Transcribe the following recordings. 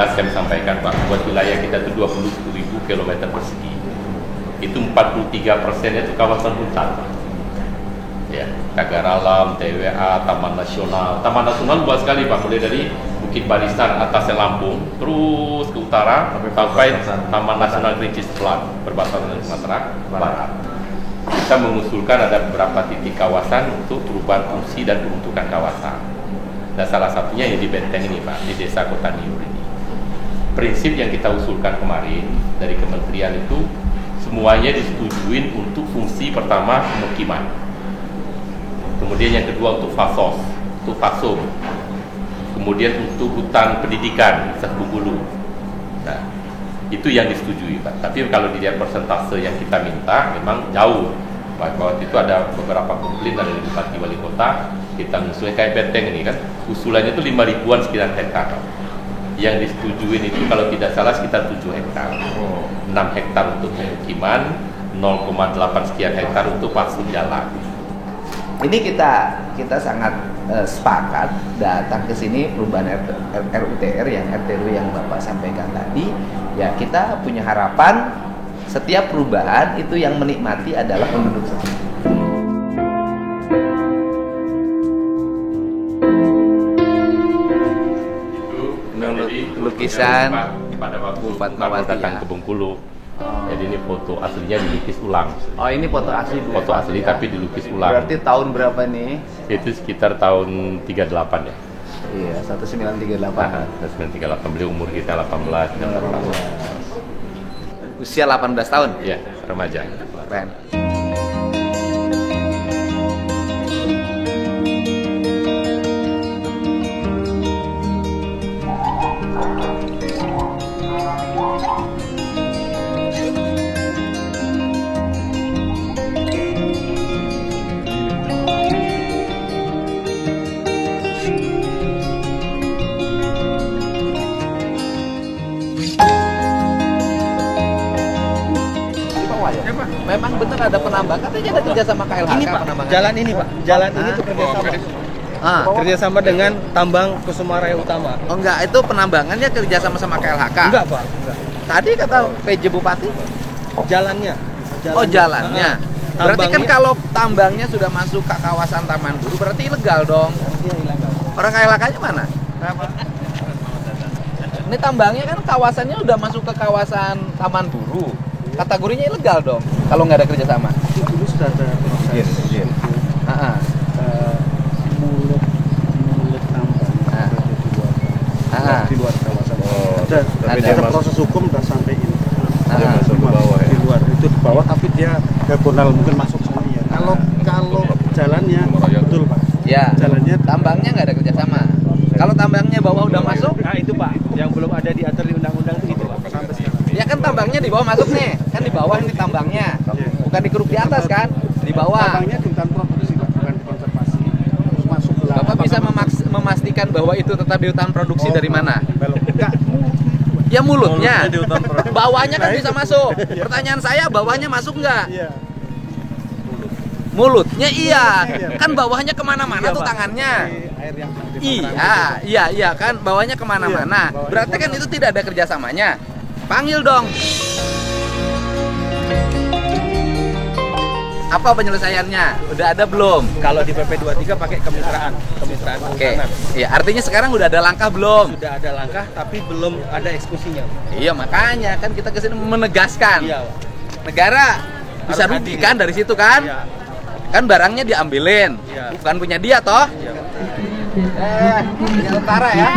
jelas kami sampaikan Pak, buat wilayah kita itu 20.000 km persegi. Itu 43% itu kawasan hutan Pak. Ya, cagar alam, TWA, Taman Nasional. Taman Nasional luas sekali Pak, mulai dari Bukit Barisan atasnya Lampung, terus ke utara sampai Taman Nasional Kerinci Sebelah, berbatasan dengan Sumatera Barat. Kita mengusulkan ada beberapa titik kawasan untuk perubahan fungsi dan peruntukan kawasan. Dan salah satunya yang di Benteng ini Pak, di Desa Kota Niur ini. Prinsip yang kita usulkan kemarin dari kementerian itu semuanya disetujuin untuk fungsi pertama pemukiman. Kemudian yang kedua untuk fasos, untuk fasum. Kemudian untuk hutan pendidikan, Bengkulu. Nah, itu yang disetujui Pak. Tapi kalau dilihat persentase yang kita minta memang jauh. Waktu itu ada beberapa komplain dari Bupati Wali Kota, kita mengusulkan kayak Benteng ini kan, usulannya itu 5.000-an sekian hektar. Yang disetujuin itu kalau tidak salah sekitar 7 hektar. 6 hektar untuk pemukiman, 0,8 sekian hektar untuk fasum jalan. Ini kita sangat sepakat datang ke sini perubahan RUTR yang RTRW yang Bapak sampaikan tadi. Ya, kita punya harapan setiap perubahan itu yang menikmati adalah penduduk setempat. Lukisan pada waktu Fatmawati datang ke Bengkulu. Jadi ini foto aslinya dilukis ulang. Oh, ini foto asli. Foto asli tapi dilukis ulang. Berarti tahun berapa nih? Itu sekitar tahun 38 ya. Iya, 1938. Nah, 1938 beliau umur kita 18 tahun. Usia 18 tahun? Iya, remaja. Keren. Memang benar ada penambangan, katanya ada kerja sama KLHK. Ini Pak, jalan ini Pak, jalan ini tuh kerjasama. Kerjasama dengan tambang Kusuma Raya Utama. Oh enggak, itu penambangannya kerja sama KLHK? Enggak Pak, enggak. Tadi kata PJ Bupati? Jalannya. Oh jalannya. Berarti kan kalau tambangnya sudah masuk ke kawasan Taman Buru, berarti ilegal dong? Iya, ilegal. Orang KLHK-nya mana? Ini tambangnya kan kawasannya udah masuk ke kawasan Taman Buru. Kategorinya ilegal dong kalau nggak ada kerjasama. Itu dulu sudah ada proses mulut tambang di luar kawasan. Ada proses hukum udah sampai ini. Masuk ke bawah ya. Di luar itu di bawah tapi dia diagonal mungkin masuk sini ya. Kalau jalannya betul Pak. Ya. Jalannya Tambangnya nggak ada kerjasama. Kalau tambangnya bawah udah masuk? Nah itu Pak, yang belum ada diatur di undang-undang itu Pak. Sampai sekarang. Ya kan tambangnya di bawah masuk nih, kan di bawah ini tambangnya, bukan di keruk di atas kan, di bawah. Tambangnya di hutan produksi Pak, bukan di konservasi. Terus masuk ke Bapak bisa memastikan bahwa itu tetap di hutan produksi dari mana? Enggak. Ya mulutnya, bawahnya kan bisa masuk. Pertanyaan saya, bawahnya masuk nggak? Iya. Mulutnya iya, kan bawahnya kemana-mana tuh tangannya. Air yang Iya kan, bawahnya kemana-mana. Berarti kan itu tidak ada kerjasamanya. Panggil dong. Apa penyelesaiannya? Udah ada belum? Kalau di PP 23 pakai kemitraan Oke. Iya, artinya sekarang udah ada langkah belum? Sudah ada langkah tapi belum ada eksekusinya. Iya, makanya kan kita kesini menegaskan. Iya. Negara bisa Harus rugi adil. kan dari situ kan? Iya. Kan barangnya diambilin, Iya. bukan punya dia toh? Iya. Punya Tentara ya.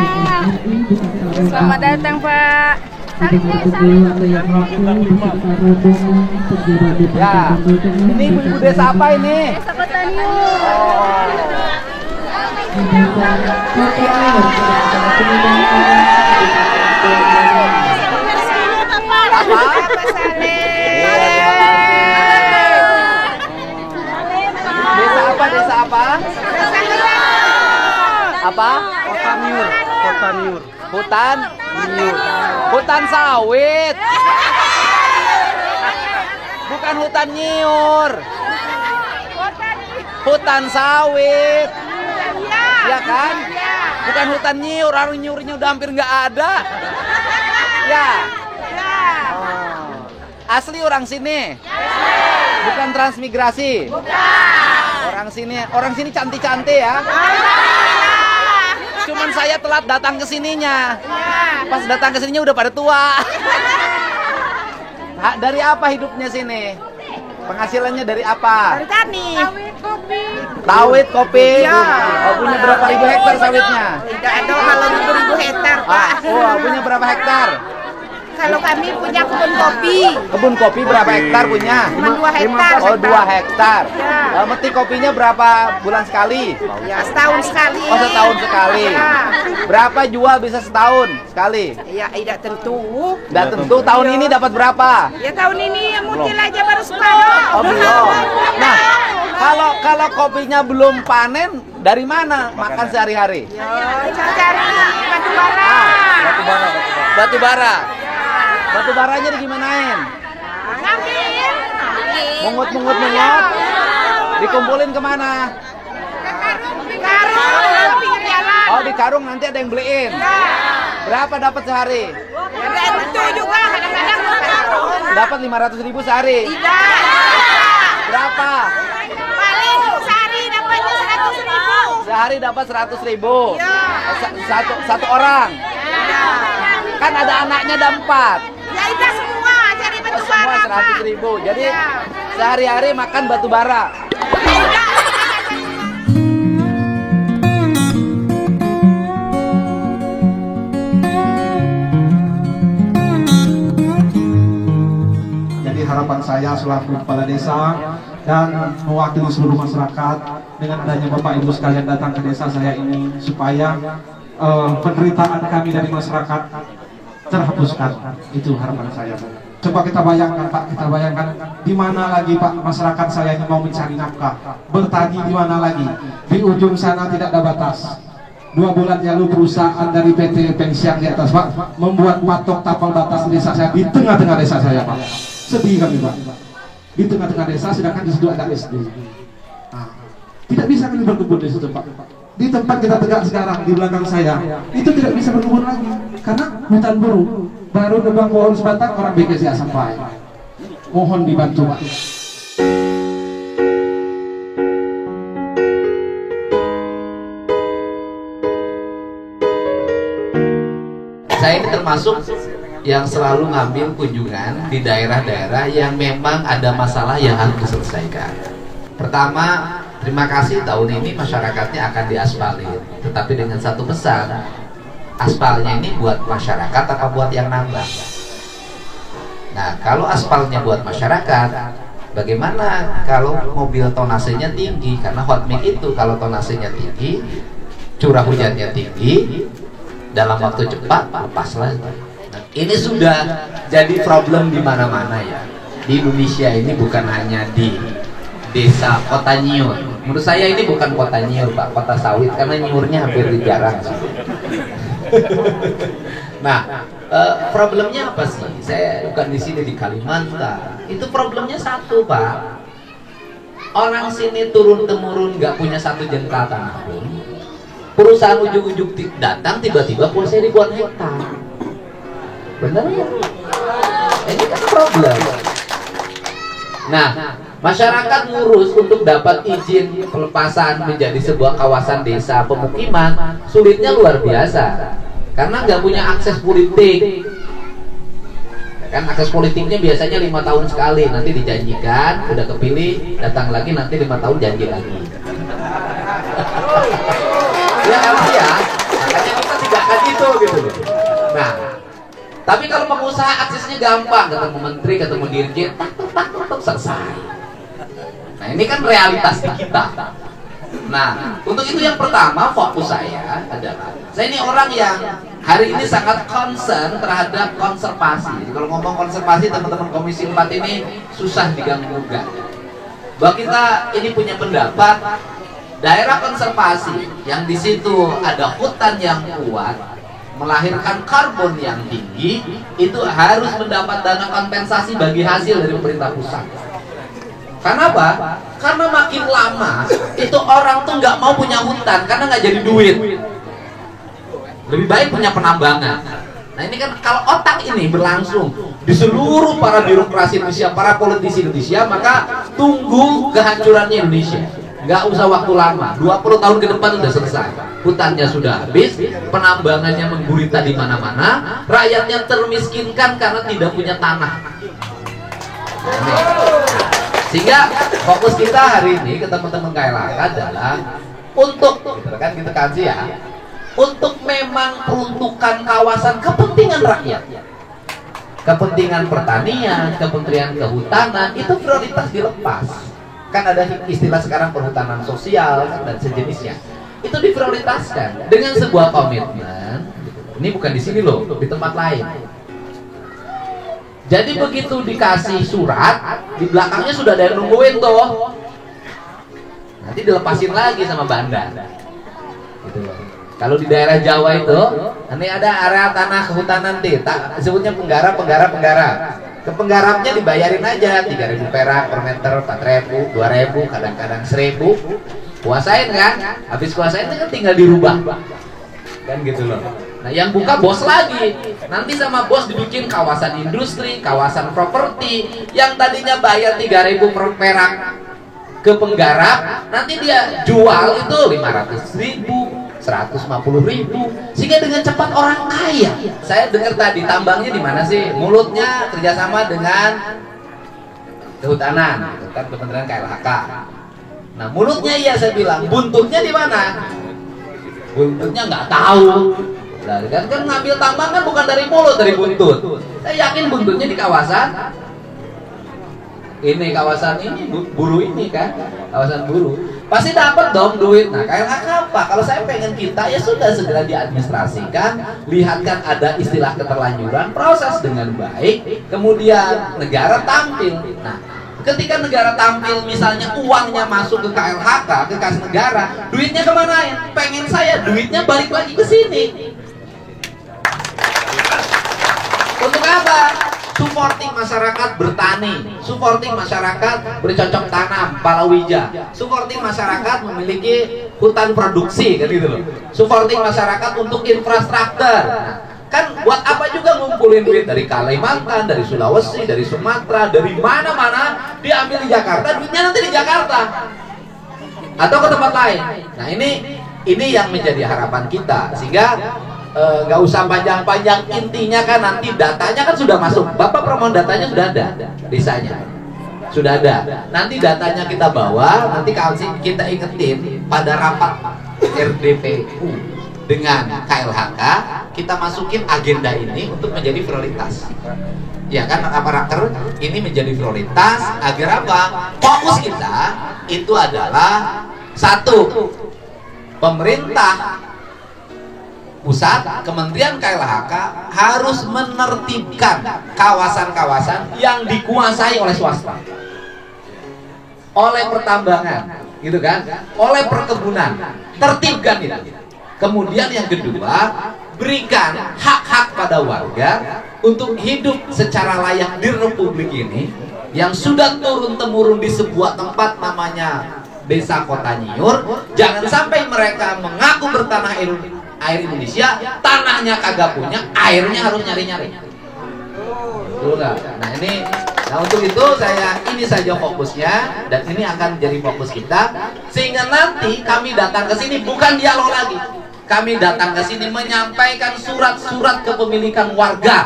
Selamat datang Pak. Salim. Ya, ini ibu-ibu desa apa ini? Desa Kota Niur. Desa apa? Apa? Kota Niur. Hutan Niur. Hutan sawit. Bukan hutan nyiur. Hutan sawit. Ya kan? Bukan hutan nyiur, orang nyiurnya udah hampir nggak ada. aja? Oh. Asli orang sini? Bukan transmigrasi? Orang sini cantik-cantik ya? Cuman saya telat datang ke sininya. Pas datang ke sininya udah pada tua. Dari apa hidupnya sini? Penghasilannya dari apa? Dari tani. Sawit kopi. Iya. Oh, punya berapa ribu hektar sawitnya? Tidak ada kalau ribu hektar, Pak. Punya berapa hektar? Kalau kami punya kebun kopi. Kebun kopi berapa hektar punya? Cuma 2 hektar. Oh, 2 hektar. Ya. Metik kopinya berapa bulan sekali? Ya, setahun sekali. Oh, setahun sekali. Ya. Berapa jual bisa setahun sekali? Ya, tidak tentu. Tidak tentu. Tahun ini dapat berapa? Ya, tahun ini mungkin aja baru separuh. Oh, belum. Nah, kalau kopinya belum panen, dari mana makan sehari-hari? Ya, cari batu bara. Batu bara. Batu baranya digimanain? Ngambil. Mungut. Dikumpulin kemana? Karung pinggir jalan. Oh, di karung, nanti ada yang beliin. Berapa dapat sehari? Ada tentu juga kadang-kadang karung. Dapat 500.000 sehari. Tidak. Berapa? Paling sehari dapatnya 100.000. Sehari dapat 100.000. Ya. Satu orang. Ya. Kan ada anaknya, ada 4. Ya udah semua cari batu Semua bara. 100.000. Jadi Ya. sehari-hari makan batu bara. Jadi harapan saya selaku kepala desa dan mewakili seluruh masyarakat dengan adanya Bapak Ibu sekalian datang ke desa saya ini supaya penderitaan kami dari masyarakat terhapuskan. Itu harapan saya. Coba kita bayangkan Pak, kita bayangkan di mana lagi Pak masyarakat saya ini mau mencari nafkah, bertani di mana lagi? Di ujung sana tidak ada batas. 2 bulan lalu perusahaan dari PT Pensiang di atas Pak membuat patok tapal batas desa saya di tengah-tengah desa saya Pak. Sedih kami Pak. Di tengah-tengah desa sedangkan di situ ada SD. Nah, tidak bisa kami berkebun di situ Pak. Di tempat kita tegak sekarang di belakang saya itu tidak bisa berkebun lagi karena hutan baru nebang pohon sebatang orang BKSDA sampai. Mohon dibantu Pak. Saya ini termasuk yang selalu ngambil kunjungan di daerah-daerah yang memang ada masalah yang harus diselesaikan. Pertama, terima kasih tahun ini masyarakatnya akan diaspalin, tetapi dengan satu pesan, aspalnya ini buat masyarakat atau buat yang nambah? Nah, kalau aspalnya buat masyarakat, bagaimana kalau mobil tonasenya tinggi? Karena hot mix itu kalau tonasenya tinggi, curah hujannya tinggi, dalam waktu cepat lepaslah. Ini sudah jadi problem di mana-mana ya. Di Indonesia ini bukan hanya di desa kota Nyiur. Menurut saya ini bukan kota Nyiur Pak, kota sawit, karena Nyiurnya hampir jarang. Nah, problemnya apa sih? Saya bukan di sini di Kalimantan. Itu problemnya satu Pak. Orang sini turun temurun nggak punya satu jengkal tanah pun. Perusahaan ujuk-ujuk datang tiba-tiba kuasai ribuan hektar. Benar ya? Ini kan problem. Nah, masyarakat ngurus untuk dapat izin pelepasan menjadi sebuah kawasan desa pemukiman sulitnya luar biasa karena nggak punya akses politik. Kan akses politiknya biasanya 5 tahun sekali, nanti dijanjikan, udah kepilih, datang lagi nanti 5 tahun janji lagi. Ya emang ya, makanya kita tidak akan gitu. Nah, tapi kalau pengusaha aksesnya gampang, ketemu menteri, ketemu dirjen, tak selesai. Nah, ini kan realitas di kita. Nah, untuk itu yang pertama fokus saya adalah, saya ini orang yang hari ini sangat concern terhadap konservasi. Jadi kalau ngomong konservasi, teman-teman Komisi 4 ini susah diganggu-gugat. Bahwa kita ini punya pendapat daerah konservasi yang di situ ada hutan yang kuat, melahirkan karbon yang tinggi, itu harus mendapat dana kompensasi bagi hasil dari pemerintah pusat. Karena apa? Karena makin lama itu orang tuh nggak mau punya hutan karena nggak jadi duit. Lebih baik punya penambangan. Nah ini kan kalau otak ini berlangsung di seluruh para birokrasi Indonesia, para politisi Indonesia, maka tunggu kehancurannya Indonesia. Nggak usah waktu lama, 20 tahun ke depan udah selesai. Hutannya sudah habis, penambangannya menggurita di mana-mana, rakyatnya termiskinkan karena tidak punya tanah. Sehingga fokus kita hari ini ke teman-teman KLHK adalah untuk, kan kita kasih ya, untuk memang peruntukan kawasan kepentingan rakyat, kepentingan pertanian, kepentingan kehutanan itu prioritas dilepas. Kan ada istilah sekarang perhutanan sosial dan sejenisnya, itu diprioritaskan dengan sebuah komitmen. Ini bukan di sini loh, di tempat lain. Jadi begitu dikasih surat, di belakangnya sudah ada yang nungguin tuh. Nanti dilepasin lagi sama Banda. Gitu. Kalau di daerah Jawa itu, ini ada area tanah kehutanan sebutnya penggara. Ke penggarapnya dibayarin aja 3.000 perak per meter, 4.000, 2.000, kadang-kadang 1.000. Kuasain kan? Habis kuasain itu kan tinggal dirubah. Kan gitu loh. Nah yang buka bos lagi, nanti sama bos dibikin kawasan industri, kawasan properti. Yang tadinya bayar 3.000 per perak ke penggarap, nanti dia jual itu 500.000, 150.000, sehingga dengan cepat orang kaya. Saya dengar tadi tambangnya di mana sih? Mulutnya kerjasama dengan kehutanan, itu kan Kementerian KLHK. Nah mulutnya iya saya bilang, buntutnya di mana? Buntutnya nggak tahu. Nah, kan ngambil tambang kan bukan dari mulut, dari buntut. Saya yakin buntutnya di kawasan ini, kawasan ini, buru ini kan, kawasan buru. Pasti dapat dong duit. Nah, KLHK apa? Kalau saya pengen kita ya sudah segera diadministrasikan, lihatkan ada istilah keterlanjuran, proses dengan baik, kemudian negara tampil. Nah, ketika negara tampil, misalnya uangnya masuk ke KLHK, ke kas negara, duitnya kemana ya? Pengen saya duitnya balik lagi ke sini. Untuk apa? Supporting masyarakat bertani, supporting masyarakat bercocok tanam, palawija, supporting masyarakat memiliki hutan produksi, kan gitu loh. Supporting masyarakat untuk infrastruktur. Nah, kan buat apa juga ngumpulin duit dari Kalimantan, dari Sulawesi, dari Sumatera, dari mana-mana diambil di Jakarta, duitnya nanti di Jakarta atau ke tempat lain. Nah ini yang menjadi harapan kita, sehingga nggak usah panjang-panjang, intinya kan nanti datanya kan sudah masuk. Bapak permohonan datanya sudah ada, desanya sudah ada. Nanti datanya kita bawa, nanti kita iketin pada rapat RDPU dengan KLHK, kita masukin agenda ini untuk menjadi prioritas. Ya kan, raker ini menjadi prioritas agar apa? Fokus kita itu adalah satu, pemerintah pusat, Kementerian KLHK harus menertibkan kawasan-kawasan yang dikuasai oleh swasta, oleh pertambangan, gitu kan, oleh perkebunan, tertibkan itu. Kemudian yang kedua, berikan hak-hak pada warga untuk hidup secara layak di Republik ini yang sudah turun-temurun di sebuah tempat namanya Desa Kota Nyiur. Jangan sampai mereka mengaku bertanah air Indonesia, tanahnya kagak punya, airnya harus nyari-nyari. Nah ini, nah untuk itu ini saja fokusnya, dan ini akan jadi fokus kita, sehingga nanti kami datang ke sini bukan dialog lagi, kami datang ke sini menyampaikan surat-surat kepemilikan warga.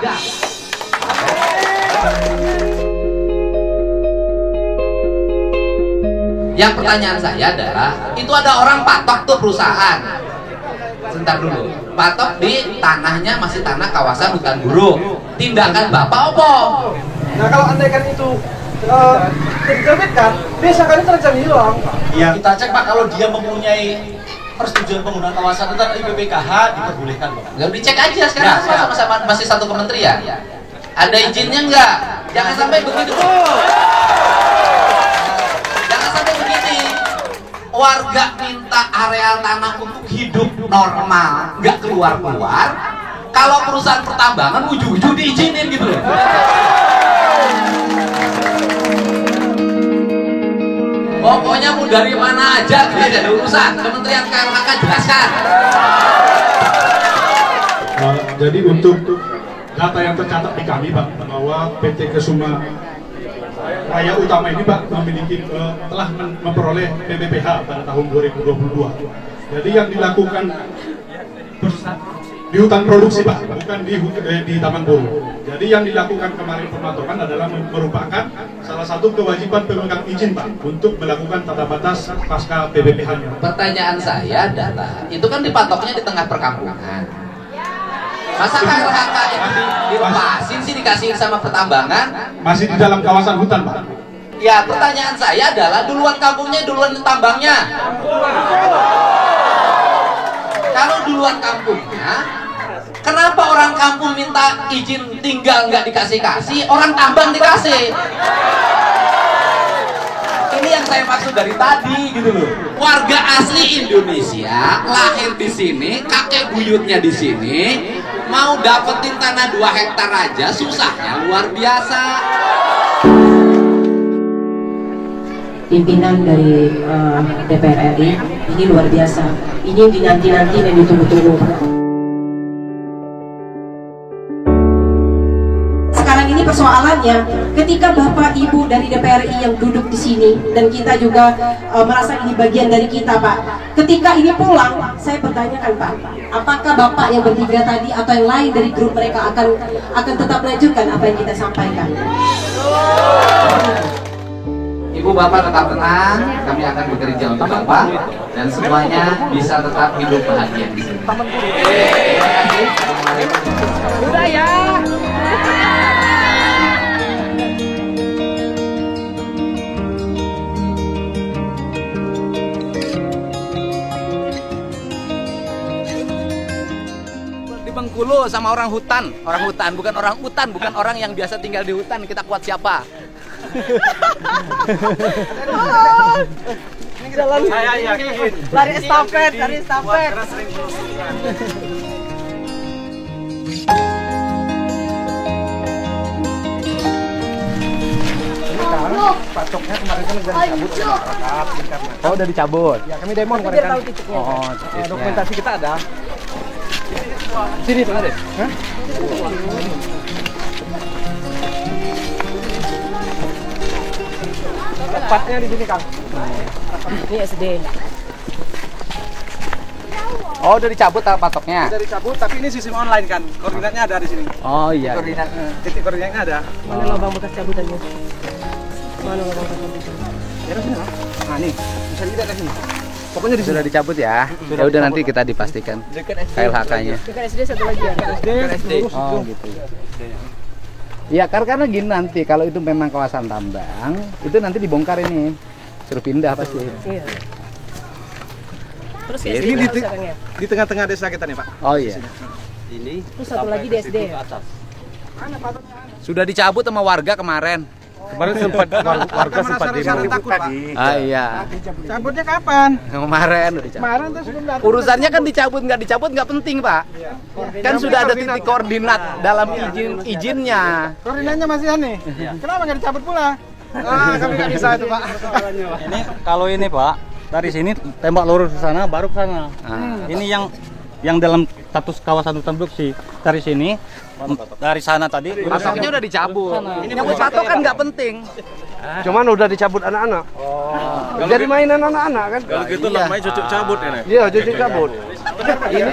Yang pertanyaan saya adalah, itu ada orang patok tuh perusahaan. Sebentar dulu, patok di tanahnya masih tanah kawasan hutan guru. Tindakan Bapak apa? Nah kalau andaikan itu diterbitkan, desa kali terancam hilang. Iya. Kita cek Pak, kalau dia mempunyai persetujuan penggunaan kawasan tentang IPPKH diperbolehkan Pak. Lalu dicek aja sekarang, sama-sama masih satu kementerian. Ada izinnya enggak? Jangan sampai begitu. Jangan sampai begini. Warga minta areal tanah untuk hidup normal, nggak keluar-keluar. Kalau perusahaan pertambangan ujung-ujung diizinin gitu loh. Pokoknya mau dari mana aja kita ada urusan. Kementerian KLHK jelaskan. Jadi untuk data yang tercatat di kami Pak, bahwa PT Kesuma Raya Utama ini Pak memiliki telah memperoleh PPPH pada tahun 2022. Jadi yang dilakukan di hutan produksi Pak, bukan di Taman Buru. Jadi yang dilakukan kemarin pematokan adalah merupakan salah satu kewajiban pemegang izin Pak untuk melakukan tata batas pasca PPPH-nya. Pertanyaan saya adalah, itu kan dipatoknya di tengah perkampungan. Masa KLHK itu dilepasin sih, dikasihin sama pertambangan? Masih di dalam kawasan hutan Pak. Ya, pertanyaan saya adalah, duluan kampungnya, duluan tambangnya? Kalau duluan kampungnya, kenapa orang kampung minta izin tinggal nggak dikasih-kasih, orang tambang dikasih? Ini yang saya maksud dari tadi gitu loh. Warga asli Indonesia, lahir di sini, kakek buyutnya di sini, mau dapetin tanah 2 hektar aja susahnya luar biasa. Pimpinan dari DPR RI ini luar biasa. Ini yang dinanti-nanti dan ditunggu-tunggu. Sekarang ini persoalannya, ketika Bapak Ibu dari DPR RI yang duduk di sini dan kita juga merasa ini bagian dari kita Pak. Ketika ini pulang, saya bertanyakan Pak, apakah Bapak yang bertiga tadi atau yang lain dari grup mereka akan tetap melanjutkan apa yang kita sampaikan? Ibu bapak tetap tenang, kami akan bekerja untuk bapak dan semuanya bisa tetap hidup bahagia di sini. Terima kasih. Udah ya. Di Bengkulu sama orang hutan bukan orang hutan, bukan orang yang biasa tinggal di hutan. Kita kuat siapa? Jalan saya yakin. Lari estafet. Patoknya kemarin kan udah dicabut oleh masyarakat. Oh, udah dicabut. Ya kami demo kemarin kan. Oh, Dokumentasi kita ada. Sini tuh ada. Hah? Tepatnya di sini Kang. Ini SD. Oh, udah dicabut patoknya. Udah dicabut, tapi ini sistem online kan. Koordinatnya ada di sini. Oh iya. Titik koordinatnya ada. Mana lubang bekas cabutannya? Mana lubang bekas cabutannya? Ya di sini lah. Nah, nih. Bisa dilihat di sini. Pokoknya di sini. Sudah dicabut ya. Ya udah nanti kita dipastikan KLHK-nya. Dekat SD satu lagi ya. SD. Oh, gitu. Ya karena gini, nanti kalau itu memang kawasan tambang, itu nanti dibongkar ini, suruh pindah pasti. Iya. Terus Ini SD di, sekarang ya? di tengah-tengah desa kita nih Pak. Oh iya. Terus satu lagi di SD. Sudah dicabut sama warga kemarin. Kemarin sempat warga sempat takut Pak. Ah iya. Cabutnya kapan? Kemarin udah dicabut. Kemarin tuh sebelum datang. Urusannya kan dicabut nggak penting Pak. Kan sudah ada titik koordinat dalam izinnya. Koordinatnya masih aneh. Kenapa nggak dicabut pula? Kami nggak bisa itu Pak. Ini kalau ini Pak, dari sini tembak lurus ke sana baru ke sana. Ini yang dalam status kawasan hutan produksi dari sini, dari sana tadi. Patoknya udah dicabut. Yang patok kan nggak penting. Cuman udah dicabut anak-anak. Jadi mainan anak-anak kan. Kalau gitu namanya cucuk cabut ini. Iya, cucuk cabut. Ini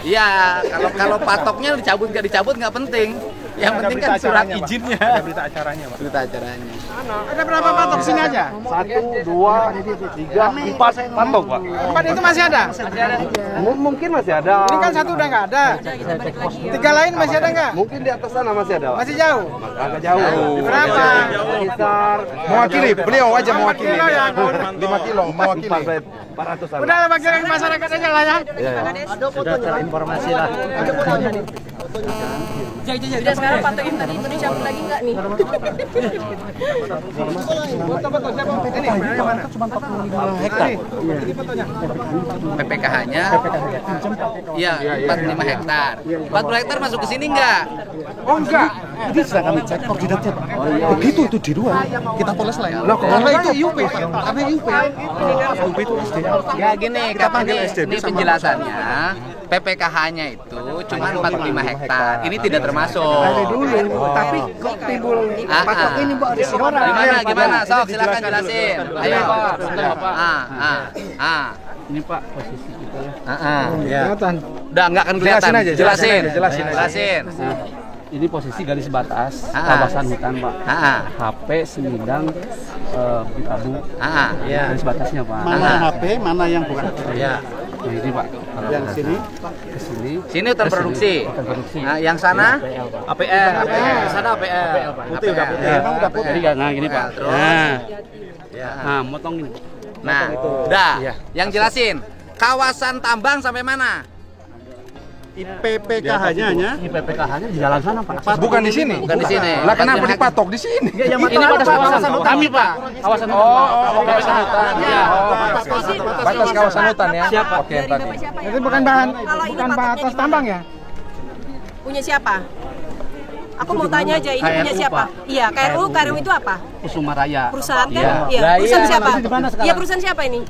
iya, kalau patoknya dicabut nggak dicabut nggak penting. Yang penting kan surat izinnya. Ada berita acaranya Pak. Berita acaranya. Ada berapa patok sini aja? 1, 2, 3, 4 patok Pak. 4 itu masih ada? Mungkin masih ada. Ini kan 1 udah nggak ada. 3 lain masih ada nggak? Mungkin di atas sana masih ada. Masih jauh? Agak jauh. Berapa? Sekitar mewakili, beliau aja mewakili. 5 kilo mewakili. 400-an. Udah wakilin masyarakat aja lah ya. Sudah terinformasi lah. Udah sekarang patokin tadi itu dicabut lagi nggak nih? PPKH-nya iya 45 hektar. 40 hektar masuk ke sini enggak? Oh enggak, ini sudah kami cek koordinatnya Pak. Oh iya. Begitu itu di luar, kita poles lah ya. Karena itu IUP Pak, karena IUP. IUP itu SD. Ya gini, ini penjelasannya. PPKH-nya itu cuma 45 hektar. Ini tidak termasuk. Tapi kok timbul patok ini Mbak di orang. Gimana? Sok silakan jelasin. Ayo. Ini Pak posisi kita ya. Kelihatan. Udah enggak akan kelihatan. Jelasin. Ini posisi garis batas kawasan hutan, Pak. HP, semidang, Bitabu. Garis batasnya, Pak. Mana HP, mana yang bukan? Iya. Nah, ini, Pak. Yang sini Ke sini. Sini hutan produksi. Nah, yang sana APL. Sana APL. putih udah putih. Emang udah putih. Jadi, nah gini, Pak. Terus. Nah, motong ini. Nah, udah. Yang jelasin. Kawasan tambang sampai mana? PPKH-nya PPKH-nya di jalan sana, Pak. bukan di sini. Bukan di sini. Lah kenapa dipatok di sini? Ini batas kawasan hutan. Kami, Pak. Kawasan hutan. Kawasan hutan. Ya. Batas kawasan hutan ya. Siapa? Oke, Pak. Itu bukan batas tambang ya? Punya siapa? Aku mau tanya aja, ini punya siapa? Iya, KRU itu apa? Kusuma Raya. Perusahaan kan? Iya. Perusahaan siapa? Iya, perusahaan siapa ini?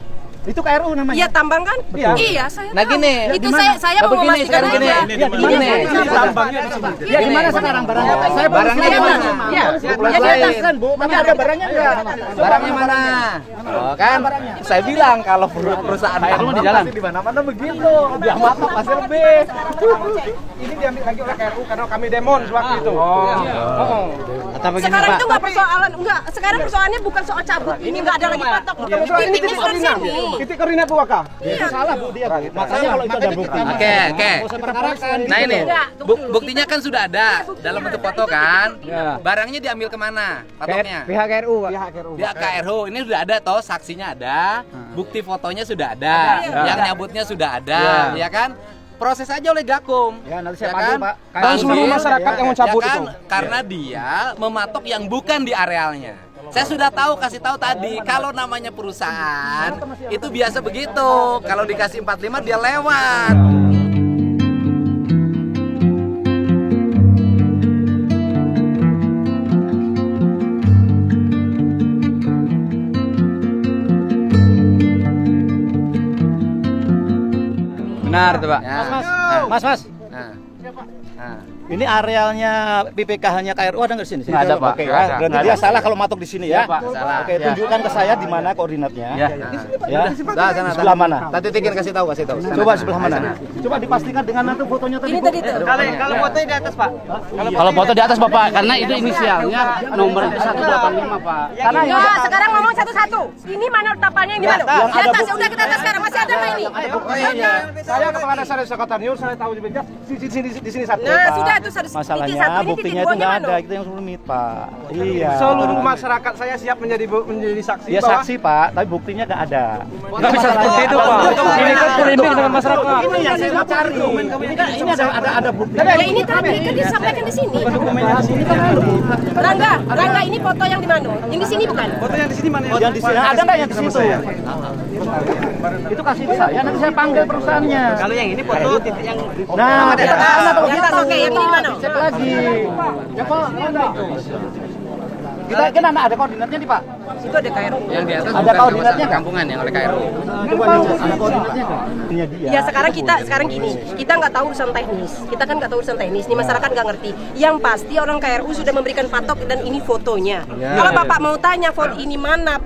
Itu KRU namanya. Iya, tambang kan? Iya, saya Nah, tahu. gini. Itu saya mau memastikan aja. Gini. Tambangnya di sini. Ya, gimana sekarang barangnya? Saya barangnya di mana? Iya. Ya di atas kan, Bu. Tapi ada barangnya enggak? Barangnya mana? Oh, kan? Saya bilang kalau perusahaan KRU di jalan. Di mana-mana begitu. Dia matok pasti lebih. Ini diambil lagi oleh KRU karena kami demon sewaktu itu. Sekarang itu nggak persoalan, enggak. Sekarang persoalannya bukan soal cabut. Ini nggak ada lagi patok. Titiknya sudah di sini. Titik koordinat Bu Waka. Itu salah Bu dia. Makanya kalau itu ada bukti. Oke. Nah ini, buktinya kan sudah ada dalam bentuk foto kan? Barangnya diambil kemana? Patoknya? Pihak KRU. Pihak KRU. Ini sudah ada toh, saksinya ada, bukti fotonya sudah ada, yang nyabutnya sudah ada, ya kan? Proses aja oleh Gakum. Ya, nanti saya panggil, Pak. Dan seluruh masyarakat yang mencabut itu. Karena dia mematok yang bukan di arealnya. Saya sudah kasih tahu tadi, kalau namanya perusahaan itu biasa begitu. Kalau dikasih 45 dia lewat. Benar tuh, Pak. Mas. Nah. Ini arealnya PPKH-nya KRU ada nggak di sini? Nggak ada, Pak. Oke, berarti dia salah kalau matok di sini ya? Pak, salah. Oke, tunjukkan ke saya di mana koordinatnya. Ya. Sana. Sebelah mana? Tadi tikin kasih tahu. Coba sebelah mana? Coba dipastikan dengan itu fotonya tadi. Ini tadi tuh. Kalau fotonya di atas, Pak. Kalau foto di atas, Bapak, karena itu inisialnya nomor 185, Pak. Karena sekarang ngomong satu-satu. Ini mana tapalnya yang di mana? Di atas, udah kita atas sekarang. Masih ada nggak ini? Saya kepala desa Desa Kotaniur, saya tahu di sini satu. Nah, sudah itu Masalahnya buktinya itu nggak ada, itu yang rumit, Pak. Iya. Seluruh masyarakat saya siap menjadi saksi. Dia saksi, Pak, tapi buktinya nggak ada. Nggak bisa seperti itu, Pak. Ini kan polemik dengan masyarakat. Ini yang saya mau cari. Ini ada bukti. Ya ini tadi kan disampaikan di sini. Rangga, ini foto yang di mana? Yang di sini bukan? Foto yang di sini mana? Yang di sini ada nggak yang di situ? Itu kasih ke saya, nanti saya panggil perusahaannya. Kalau yang ini foto titik yang Nah, Oke, yang ini di mana? cek lagi. Ya, Pak. Kita ada koordinatnya nih, Pak. Itu ada KRU. Yang di atas Ada koordinatnya nggak? kampungan yang oleh KRU. Coba ada koordinatnya nggak? Punya dia. Ya sekarang gini, kita nggak tahu urusan teknis. Kita kan nggak tahu urusan teknis. Ini masyarakat nggak ngerti. Yang pasti orang KRU sudah memberikan patok dan ini fotonya. Kalau Bapak mau tanya foto ini mana,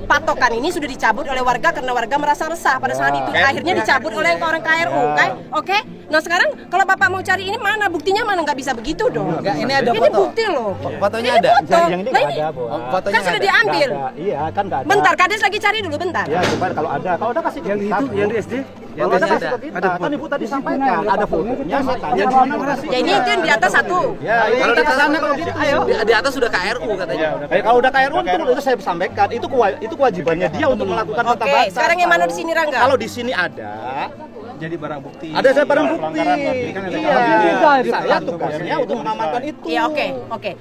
patokan ini sudah dicabut oleh warga karena warga merasa resah pada saat itu. Akhirnya dicabut oleh orang KRU, kan? Oke? Nah sekarang kalau Bapak mau cari ini mana, buktinya mana, nggak bisa begitu dong. Enggak, ini ada Ini foto. bukti loh. Fotonya Ini ada. foto. Yang ini Nah, nggak ini ada, Bu. Fotonya kan sudah nggak ada. diambil. Iya, kan nggak ada. Bentar, Kades lagi cari dulu bentar. Ya, coba kalau ada kasih yang itu, yang di SD. Yang Kalau ada di kasih SD ke kita. Kan Ibu tadi sampaikan ada fotonya, saya tanya di mana. Ya ini itu yang di atas satu. Ya, Kalau di sana kalau di atas sudah KRU katanya. Kalau udah KRU itu saya sampaikan, itu kewajibannya dia untuk melakukan tata Oke, batas. sekarang yang mana di sini, Rangga? Kalau di sini ada, jadi barang bukti. ada saya barang bukti. Iya, saya tugasnya untuk mengamankan itu. Iya, oke.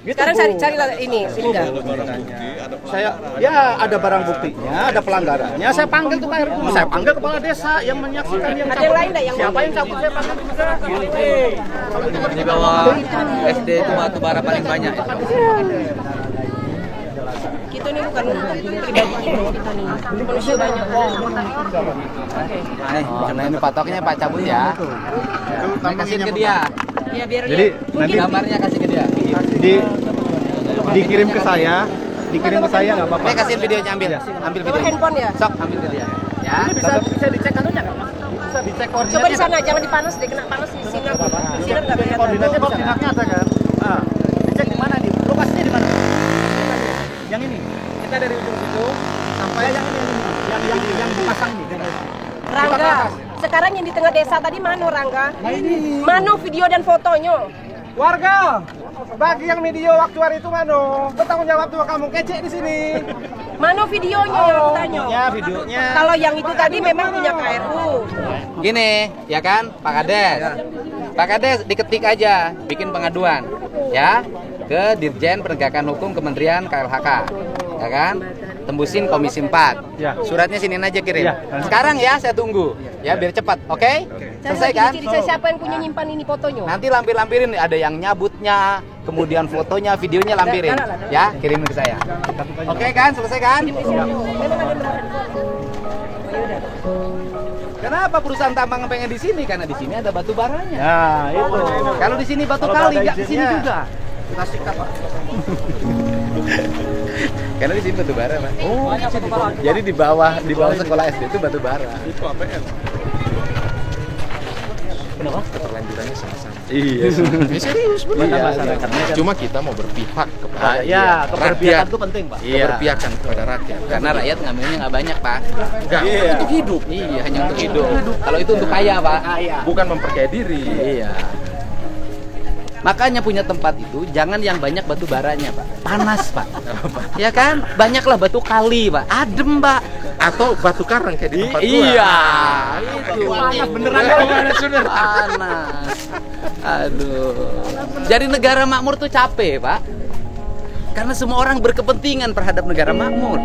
Gitu, Sekarang Bu. carilah ini enggak. Saya ada barang buktinya, ada pelanggarannya. Saya panggil tuh KRU, saya panggil kepala desa yang menyaksikan yang Ada yang lain enggak yang siapa yang cabut saya panggil juga. Di bawah SD itu batu bara paling banyak. kita ini bukan pribadi kita nih. Manusia banyak. Karena ini patoknya Pak cabut ya. Kasihin ke dia. Ya biar Jadi nanti gambarnya kasih ke dia. Dikirim ke saya. Dikirim ke saya nggak apa-apa. Kasihin videonya, ambil video. Handphone ya. Sok ambil ke dia. Ya. Bisa dicek anunya nggak? Bisa dicek koordinatnya. Coba di sana, jangan dipanas deh, kena panas di sinar. Di sinar nggak kelihatan. Koordinatnya ada kan? Ah, dicek di mana nih? Lokasinya di mana? Yang ini. Kita dari ujung situ sampai yang ini, yang dipasang nih. Rangga, sekarang yang di tengah desa tadi mana Rangga? Mana video dan fotonya? Warga, bagi yang video waktu hari itu mana? Bertanggung jawab tuh kamu kece di sini. Mana videonya yang aku tanya? Videonya. Kalau yang itu tadi memang punya KRU. Gini, ya kan, Pak Kades. Pak Kades diketik aja, bikin pengaduan, ya, ke Dirjen Penegakan Hukum Kementerian KLHK, ya kan? Tembusin Komisi 4. Ya. Suratnya sini aja kirim. Ya. Sekarang ya, saya tunggu, ya, biar cepat, oke? Selesai kan? Ciri-ciri siapa yang punya nyimpan ini fotonya? Nanti lampir-lampirin, ada yang nyabutnya, kemudian fotonya, videonya lampirin, ya, kirimin ke saya. Oke kan, selesai kan? Kenapa perusahaan tambang pengen di sini? Karena di sini ada batu baranya. Nah, itu. Kalau di sini batu kali, nggak di sini juga. Kita sikat, Pak. Karena di sini batu bara, Mas. Oh, jadi di bawah sekolah SD itu batu bara. Itu APM. Kenapa? Keterlanjurannya sama-sama. Iya. Serius benar. Iya, masyarakatnya kan. Cuma kita mau berpihak kepada keberpihakan itu penting, Pak. Iya. Keberpihakan kepada rakyat. Karena rakyat ngambilnya nggak banyak, Pak. Enggak, untuk hidup. Iya, hanya untuk hidup. Kalau itu untuk kaya, Pak. Bukan memperkaya diri. Iya. Makanya punya tempat itu jangan yang banyak batu baranya, Pak. Panas, Pak. Ya kan? Banyaklah batu kali, Pak. Adem, Pak. Atau batu karang kayak di tempat gua. Iya. Itu. Panas beneran. Panas. Aduh. Jadi negara makmur tuh capek, Pak. Karena semua orang berkepentingan terhadap negara makmur.